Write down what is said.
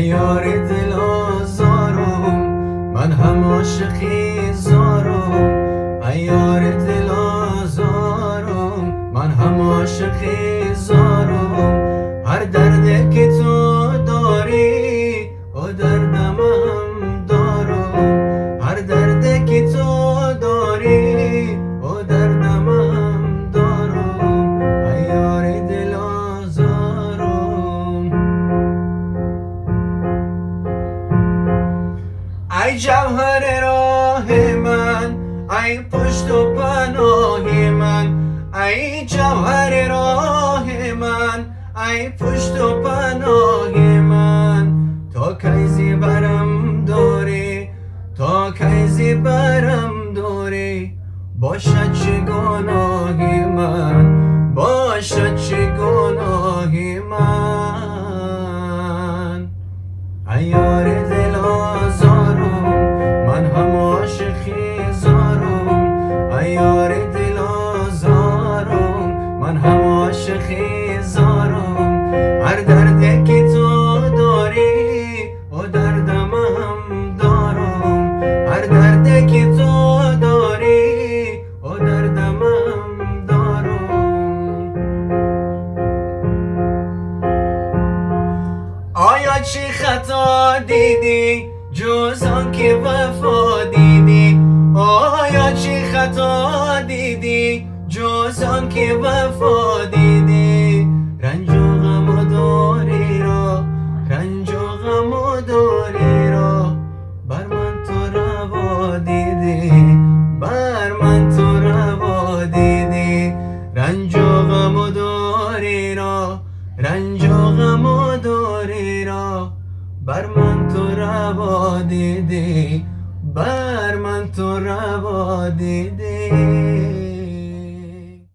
یار دل آزارم، من هم عاشقی زارم. ای یار دل آزارم، من هم عاشقی زارم. هر درد که تو داری او دردم هم دارم. هر درد که تو داری او دردم هم دارم. ای یار دل آزارم. ای جوهر راه من، ای پشت و پناه من. ای جوهر راه من، ای پشت و پناه من. تا کی زیبرم داری، تا کی زیبرم داری. باشد چه گناهی من، باشد چه گناهی من. ای یار دل آزارم، من هم عاشقی زارم. ای یار دل آزارم، من هم عاشقی زارم. هر درد که تو داری او دردم هم دارم. هر درد که تو داری او دردم هم دارم. آیا چه خطا دیدی جز آن که وفا دیدی؟ آیا چه خطا دیدی جز آن که وفا دیدی؟ رنج و غم و داری را، رنج و غم و داری را بر من تو روا دیدی، بر من تو روا دیدی. رنج و غم و داری را، رنج و غم و داری را بر من تو روا دیدی، بر من تو روا دیدی.